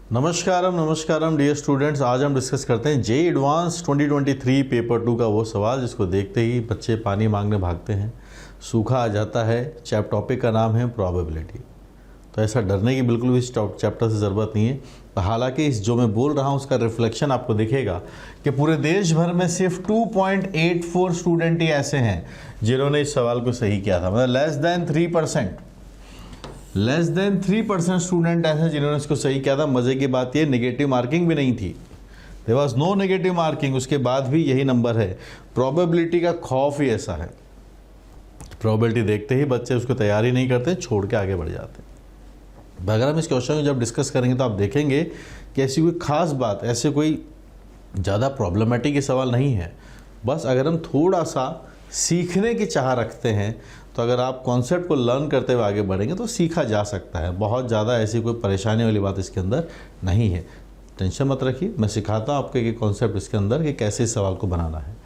नमस्कारम dear students. आज हम discuss करते हैं जेईई एडवांस 2023 पेपर 2 का वो सवाल जिसको देखते ही बच्चे पानी मांगने भागते हैं, सूखा आ जाता है। टॉपिक का नाम है प्रोबेबिलिटी। तो ऐसा डरने की बिल्कुल भी इस चैप्टर से ज़रूरत नहीं है। हालांकि इस जो मैं बोल रहा हूँ उसका रिफ्लेक्शन आपको दिखेगा कि पूरे देश भर में सिर्फ 2.84 स्टूडेंट ही ऐसे हैं जिन्होंने इस सवाल को सही किया था। मतलब लेस देन 3% स्टूडेंट ऐसे जिन्होंने इसको सही किया था। मज़े की बात ये, नेगेटिव मार्किंग भी नहीं थी, there was no negative marking. उसके बाद भी यही नंबर है। प्रोबेबिलिटी का खौफ ही ऐसा है, प्रोबेबिलिटी देखते ही बच्चे उसको तैयारी नहीं करते, छोड़ के आगे बढ़ जाते हैं। अगर हम इस क्वेश्चन को जब डिस्कस करेंगे तो आप देखेंगे कि ऐसी कोई खास बात, ऐसे कोई ज़्यादा प्रॉब्लमेटिक सवाल नहीं है। बस अगर हम थोड़ा सा सीखने की चाह रखते हैं तो अगर आप कॉन्सेप्ट को लर्न करते हुए आगे बढ़ेंगे तो सीखा जा सकता है। बहुत ज़्यादा ऐसी कोई परेशानी वाली बात इसके अंदर नहीं है। टेंशन मत रखिए, मैं सिखाता हूँ आपके कि कॉन्सेप्ट इसके अंदर कि कैसे इस सवाल को बनाना है।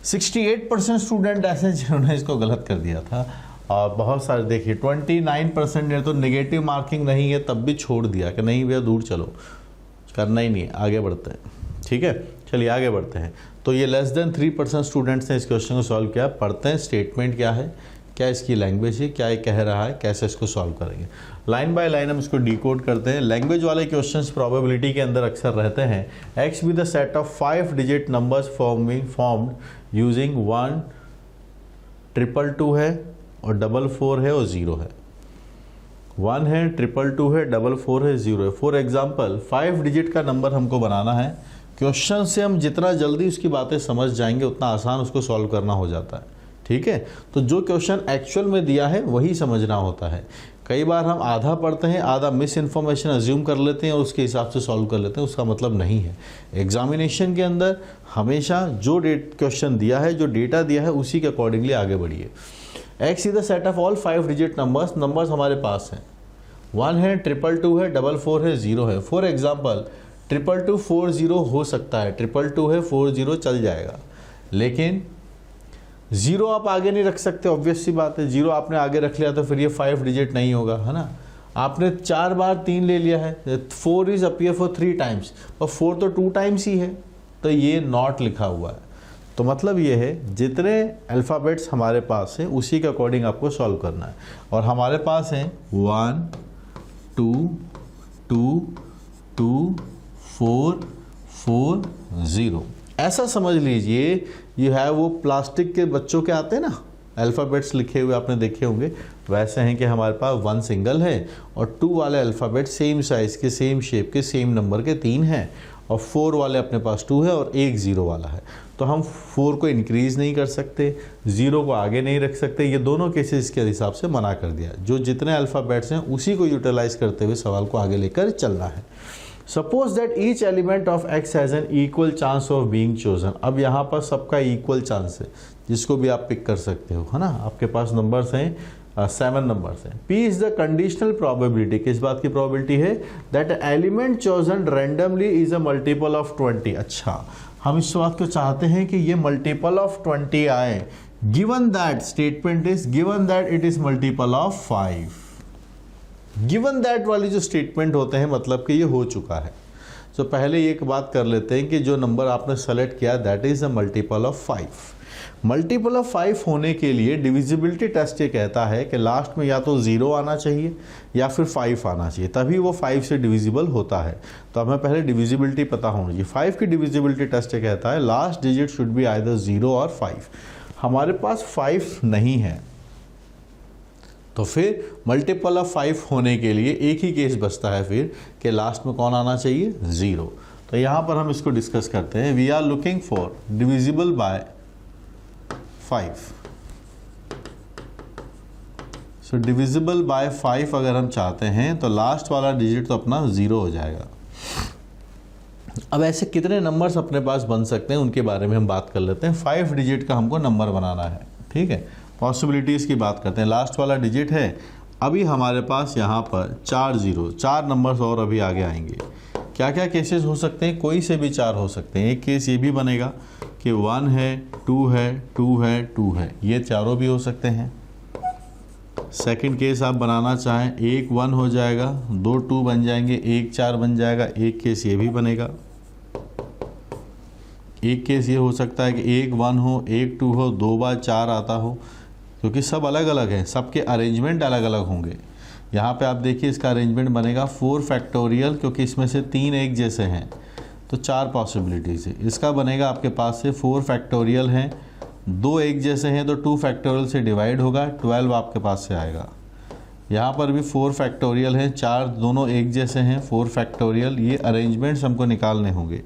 68% स्टूडेंट ऐसे जिन्होंने इसको गलत कर दिया था और बहुत सारे देखिए 29% ने तो नेगेटिव मार्किंग नहीं है तब भी छोड़ दिया कि नहीं भैया दूर चलो, करना ही नहीं है, आगे बढ़ते हैं। ठीक है, चलिए आगे बढ़ते हैं। तो ये लेस देन 3% स्टूडेंट्स ने इस क्वेश्चन को सॉल्व किया। पढ़ते हैं स्टेटमेंट क्या है, क्या इसकी लैंग्वेज है, क्या ये कह रहा है, कैसे इसको सॉल्व करेंगे। लाइन बाय लाइन हम इसको डिकोड करते हैं। लैंग्वेज वाले क्वेश्चंस प्रोबेबिलिटी के अंदर अक्सर रहते हैं। X be the set of 5 digit numbers formed using 1 222 है और 44 है और 0 है। 1 है, 222 है, 44 है, 0 है। फॉर एग्जाम्पल 5 डिजिट का नंबर हमको बनाना है। क्वेश्चन से हम जितना जल्दी उसकी बातें समझ जाएंगे उतना आसान उसको सॉल्व करना हो जाता है। ठीक है, तो जो क्वेश्चन एक्चुअल में दिया है वही समझना होता है। कई बार हम आधा पढ़ते हैं, आधा मिस इन्फॉर्मेशन अज्यूम कर लेते हैं और उसके हिसाब से सॉल्व कर लेते हैं, उसका मतलब नहीं है। एग्जामिनेशन के अंदर हमेशा जो क्वेश्चन दिया है, जो डेटा दिया है, उसी के अकॉर्डिंगली आगे बढ़िए। X is the set of all 5 digit numbers हमारे पास हैं। 1 है, 222 है, 44 है, 0 है। फॉर एग्जाम्पल 222 40 हो सकता है, 222 है 40 चल जाएगा, लेकिन 0 आप आगे नहीं रख सकते। ऑब्वियस सी बात है, 0 आपने आगे रख लिया तो फिर ये 5 डिजिट नहीं होगा, है ना। आपने 4 बार 3 ले लिया है, 4 इज अपीयर फॉर 3 टाइम्स और 4 तो 2 टाइम्स ही है, तो ये नॉट लिखा हुआ है। तो मतलब ये है जितने अल्फ़ाबेट्स हमारे पास हैं उसी के अकॉर्डिंग आपको सॉल्व करना है। और हमारे पास हैं 1 2 2 2 4 4 0। ऐसा समझ लीजिए ये है वो प्लास्टिक के बच्चों के आते हैं ना, अल्फ़ाबेट्स लिखे हुए आपने देखे होंगे, वैसे हैं कि हमारे पास 1 सिंगल है और 2 वाले अल्फ़ाबेट सेम साइज़ के, सेम शेप के, सेम नंबर के 3 हैं और 4 वाले अपने पास 2 है और एक 0 वाला है। तो हम 4 को इंक्रीज़ नहीं कर सकते, 0 को आगे नहीं रख सकते। ये दोनों केसेस के हिसाब से मना कर दिया। जो जितने अल्फ़ाबेट्स हैं उसी को यूटिलाइज़ करते हुए सवाल को आगे लेकर चलना है। Suppose that each element of x has an equal chance of being chosen. अब यहाँ पर सबका इक्वल चांस है, जिसको भी आप पिक कर सकते हो, है ना। आपके पास नंबर्स हैं 7 नंबर्स हैं। P is the conditional probability. किस बात की प्रोबेबिलिटी है? That element chosen randomly is a multiple of 20। अच्छा, हम इस बात को चाहते हैं कि ये मल्टीपल ऑफ 20 आए, given that statement is given that it is multiple of 5। Given that वाली जो स्टेटमेंट होते हैं मतलब कि ये हो चुका है। तो पहले एक बात कर लेते हैं कि जो नंबर आपने सेलेक्ट किया that is a multiple of 5। Multiple of 5 होने के लिए डिविजिबिलिटी टेस्ट ये कहता है कि लास्ट में या तो 0 आना चाहिए या फिर 5 आना चाहिए, तभी वो 5 से डिविजिबल होता है। तो हमें पहले डिविजिबिलिटी पता होनी चाहिए। 5 की डिविजिबिलिटी टेस्ट ये कहता है last digit should be either 0 और 5। हमारे पास 5 नहीं है, तो फिर मल्टीपल ऑफ 5 होने के लिए एक ही केस बचता है फिर कि लास्ट में कौन आना चाहिए? 0। तो यहाँ पर हम इसको डिस्कस करते हैं। We are looking for divisible by 5। So divisible by 5 अगर हम चाहते हैं तो लास्ट वाला डिजिट तो अपना 0 हो जाएगा। अब ऐसे कितने नंबर्स अपने पास बन सकते हैं उनके बारे में हम बात कर लेते हैं। 5 डिजिट का हमको नंबर बनाना है, ठीक है। पॉसिबिलिटीज़ की बात करते हैं। लास्ट वाला डिजिट है, अभी हमारे पास यहाँ पर 4 नंबर्स और अभी आगे आएंगे। क्या क्या केसेस हो सकते हैं? कोई से भी 4 हो सकते हैं। एक केस ये भी बनेगा कि 1 है, 2 है, 2 है, 2 है, ये चारों भी हो सकते हैं। सेकंड केस आप बनाना चाहें, 1 1 हो जाएगा, 2 2 बन जाएंगे, 1 4 बन जाएगा, एक केस ये भी बनेगा। एक केस ये हो सकता है कि 1 1 हो, 1 2 हो, 2 बार 4 आता हो, क्योंकि सब अलग अलग हैं, सबके अरेंजमेंट अलग अलग होंगे। यहाँ पे आप देखिए इसका अरेंजमेंट बनेगा 4 फैक्टोरियल, क्योंकि इसमें से 3 एक जैसे हैं तो 4 पॉसिबिलिटीज़ है। इसका बनेगा आपके पास से 4 फैक्टोरियल हैं, 2 एक जैसे हैं तो 2 फैक्टोरियल से डिवाइड होगा, 12 आपके पास से आएगा। यहाँ पर भी 4 फैक्टोरियल हैं, 4 दोनों एक जैसे हैं, 4 फैक्टोरियल। ये अरेंजमेंट्स हमको निकालने होंगे।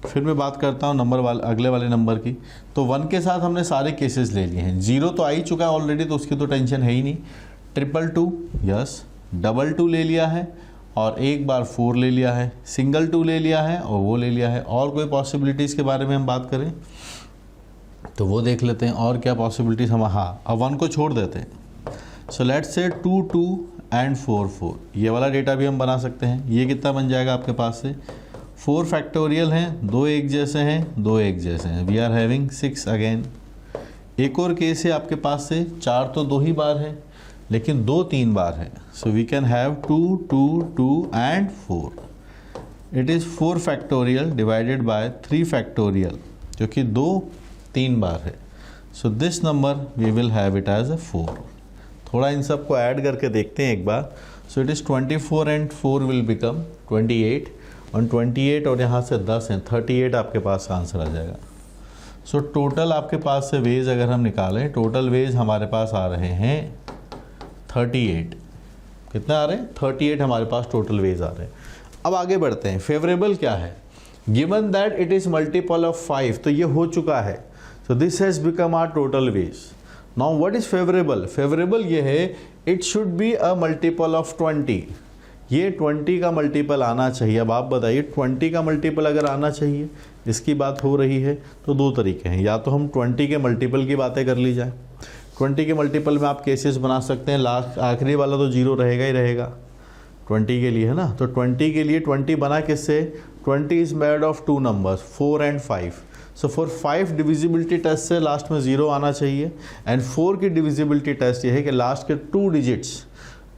फिर मैं बात करता हूँ नंबर वाले अगले वाले नंबर की। तो 1 के साथ हमने सारे केसेस ले लिए हैं, 0 तो आ ही चुका है ऑलरेडी, तो उसकी तो टेंशन है ही नहीं। 222 यस, 22 ले लिया है और एक बार 4 ले लिया है, सिंगल 2 ले लिया है और वो ले लिया है। और कोई पॉसिबिलिटीज़ के बारे में हम बात करें तो वो देख लेते हैं और क्या पॉसिबिलिटीज़ हम, हाँ अब 1 को छोड़ देते हैं। सो लेट्स से 2 2 एंड 4 4, ये वाला डेटा भी हम बना सकते हैं। ये कितना बन जाएगा आपके पास से, 4 फैक्टोरियल हैं, 2 एक जैसे हैं, 2 एक जैसे हैं, वी आर हैविंग 6 अगेन। एक और केस है आपके पास से, 4 तो 2 ही बार है लेकिन 2 3 बार है, so we can have 2 2 2 and 4। It is 4 factorial divided by 3 factorial, जो कि 2 3 बार है। So this number we will have it as a 4। थोड़ा इन सब को ऐड करके देखते हैं एक बार। So it is 24 and 4 will become 28, और 28 और यहाँ से 10 हैं, 38 आपके पास आंसर आ जाएगा। सो टोटल आपके पास से वेज अगर हम निकालें, टोटल वेज हमारे पास आ रहे हैं 38। कितने आ रहे हैं, 38 हमारे पास टोटल वेज आ रहे हैं। अब आगे बढ़ते हैं। फेवरेबल क्या है, given that it is multiple of 5, तो ये हो चुका है। So this has become our total ways. Now what is favourable, favourable ये है it should be a multiple of 20, ये 20 का मल्टीपल आना चाहिए। अब आप बताइए 20 का मल्टीपल अगर आना चाहिए, इसकी बात हो रही है, तो 2 तरीके हैं। या तो हम 20 के मल्टीपल की बातें कर ली जाए, 20 के मल्टीपल में आप केसेस बना सकते हैं। लास्ट आखिरी वाला तो 0 रहेगा ही रहेगा 20 के लिए, है ना। तो 20 के लिए 20 बना किससे, 20 is made of 2 numbers 4 and 5। So for 5 divisibility test से लास्ट में 0 आना चाहिए, एंड 4 की डिविजिबिलिटी टेस्ट ये है कि लास्ट के 2 digits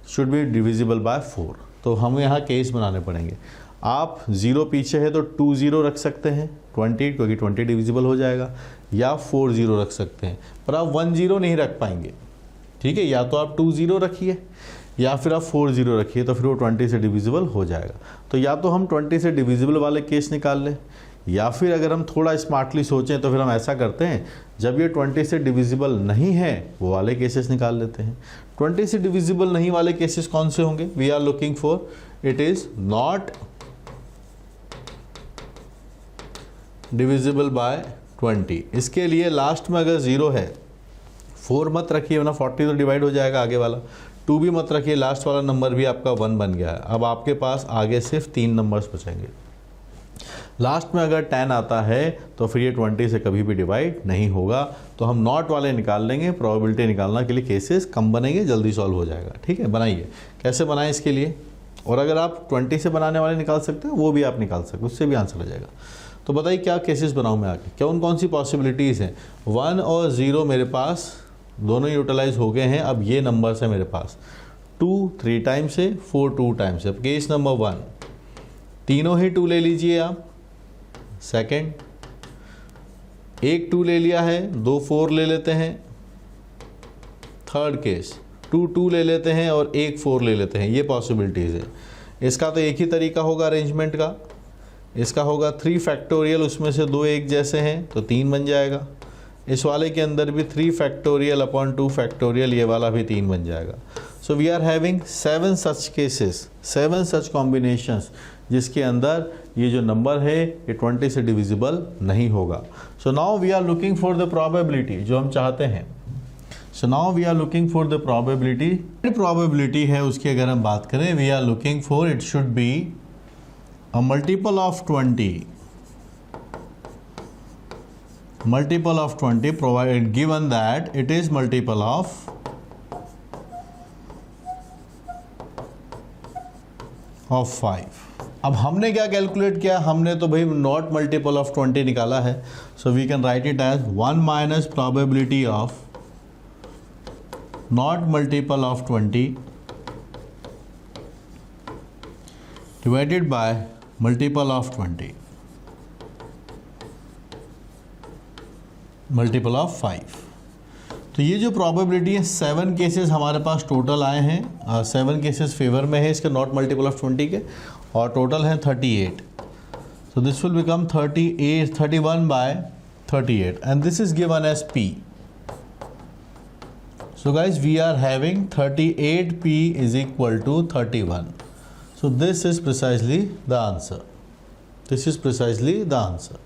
should be divisible by 4। तो हमें यहाँ केस बनाने पड़ेंगे। आप 0 पीछे है तो 2 0 रख सकते हैं 20, क्योंकि 20 डिविजिबल हो जाएगा, या 4 0 रख सकते हैं, पर आप 1 0 नहीं रख पाएंगे, ठीक है। या तो आप 2 0 रखिए या फिर आप 4 0 रखिए, तो फिर वो 20 से डिविजिबल हो जाएगा। तो या तो हम 20 से डिविजिबल वाले केस निकाल लें, या फिर अगर हम थोड़ा स्मार्टली सोचें तो फिर हम ऐसा करते हैं, जब ये 20 से डिविजिबल नहीं है वो वाले केसेस निकाल लेते हैं। 20 से डिविजिबल नहीं वाले केसेस कौन से होंगे, we are looking for it is not divisible by 20। इसके लिए लास्ट में अगर 0 है, 4 मत रखिए वरना 40 तो डिवाइड हो जाएगा आगे वाला, 2 भी मत रखिए, लास्ट वाला नंबर भी आपका 1 बन गया है। अब आपके पास आगे सिर्फ 3 नंबर्स बचेंगे। लास्ट में अगर 10 आता है तो फिर ये 20 से कभी भी डिवाइड नहीं होगा, तो हम नॉट वाले निकाल लेंगे। प्रोबेबिलिटी निकालना के लिए केसेस कम बनेंगे, जल्दी सॉल्व हो जाएगा, ठीक है। बनाइए, कैसे बनाएं इसके लिए, और अगर आप 20 से बनाने वाले निकाल सकते हैं वो भी आप निकाल सकते हैं, उससे भी आंसर आ जाएगा। तो बताइए क्या केसेस बनाऊं मैं आगे, कौन सी पॉसिबिलिटीज़ हैं। 1 और 0 मेरे पास दोनों यूटिलाइज हो गए हैं। अब ये नंबर्स है मेरे पास, 2 3 टाइम्स है, 4 2 टाइम्स है। अब केस नंबर 1, तीनों ही 2 ले लीजिए आप। सेकंड, एक 2 ले लिया है, 2 4 ले लेते हैं। थर्ड केस, 2 2 ले लेते हैं और 1 4 ले लेते हैं। ये पॉसिबिलिटीज़ है। इसका तो एक ही तरीका होगा अरेंजमेंट का, इसका होगा 3 फैक्टोरियल, उसमें से 2 एक जैसे हैं तो 3 बन जाएगा। इस वाले के अंदर भी 3 फैक्टोरियल अपॉन 2 फैक्टोरियल, ये वाला भी 3 बन जाएगा। So we are having 7 such cases, 7 such combinations, जिसके अंदर ये जो नंबर है ये 20 से डिविजिबल नहीं होगा। So now we are looking for the probability जो हम चाहते हैं। So now we are looking for the probability. Probability है उसकी अगर हम बात करें, we are looking for it should be a multiple of 20, multiple of 20 provided given that it is multiple of 5। अब हमने क्या कैलकुलेट किया, हमने तो भाई नॉट मल्टीपल ऑफ 20 निकाला है। So we can write it as 1 minus probability of not multiple of 20 divided by multiple of 20 multiple of 5। तो ये जो प्रोबेबिलिटी है 7 केसेस हमारे पास टोटल आए हैं, 7 केसेस फेवर में है इसके नॉट मल्टीपल ऑफ 20 के, और टोटल है 38। So this will become 31 by 38 and this is given as P. So guys, we are having 38P is equal to 31. So this is precisely the answer. This is precisely the answer.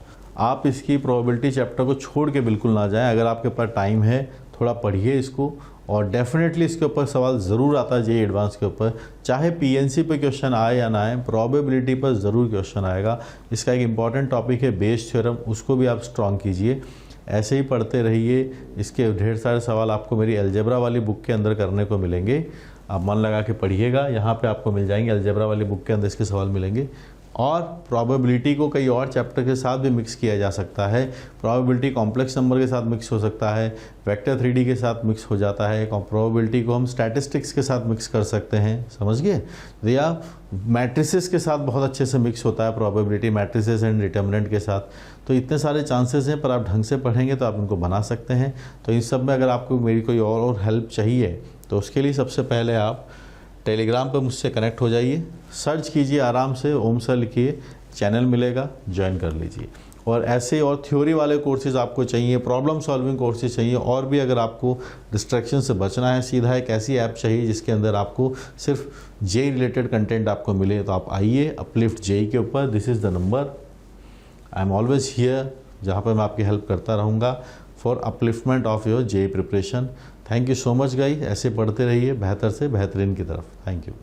आप इसकी probability chapter को छोड़ के बिल्कुल ना जाएं। अगर आपके पास टाइम है थोड़ा पढ़िए इसको, और डेफिनेटली इसके ऊपर सवाल ज़रूर आता है जेईई एडवांस के ऊपर, चाहे पीएनसी पे क्वेश्चन आए या ना आए, प्रोबेबिलिटी पर ज़रूर क्वेश्चन आएगा। इसका एक इंपॉर्टेंट टॉपिक है बेस थ्योरम, उसको भी आप स्ट्रॉन्ग कीजिए। ऐसे ही पढ़ते रहिए, इसके ढेर सारे सवाल आपको मेरी अलजेब्रा वाली बुक के अंदर करने को मिलेंगे। आप मन लगा के पढ़िएगा, यहाँ पे आपको मिल जाएंगे, अलजेब्रा वाली बुक के अंदर इसके सवाल मिलेंगे। और प्रोबेबिलिटी को कई और चैप्टर के साथ भी मिक्स किया जा सकता है। प्रोबेबिलिटी कॉम्प्लेक्स नंबर के साथ मिक्स हो सकता है, वेक्टर 3D के साथ मिक्स हो जाता है, प्रोबेबिलिटी को हम स्टैटिस्टिक्स के साथ मिक्स कर सकते हैं, समझ गए? या मैट्रिसेस के साथ बहुत अच्छे से मिक्स होता है प्रोबेबिलिटी, मैट्रिसेस एंड डिटर्मिनेंट के साथ। तो इतने सारे चांसेस हैं, पर आप ढंग से पढ़ेंगे तो आप इनको बना सकते हैं। तो इन सब में अगर आपको मेरी कोई और हेल्प चाहिए तो उसके लिए सबसे पहले आप टेलीग्राम पर मुझसे कनेक्ट हो जाइए, सर्च कीजिए आराम से, ओम सर लिखिए, चैनल मिलेगा, ज्वाइन कर लीजिए। और ऐसे और थ्योरी वाले कोर्सेज आपको चाहिए, प्रॉब्लम सॉल्विंग कोर्सेज चाहिए, और भी अगर आपको डिस्ट्रैक्शन से बचना है, सीधा एक ऐसी ऐप चाहिए जिसके अंदर आपको सिर्फ जेईई रिलेटेड कंटेंट आपको मिले, तो आप आइए अपलिफ्ट जेईई के ऊपर। This is the number, I am always here, जहाँ पर मैं आपकी हेल्प करता रहूँगा for upliftment of your JEE preparation. Thank you so much guys, ऐसे पढ़ते रहिए बेहतर से बेहतरीन की तरफ। Thank you.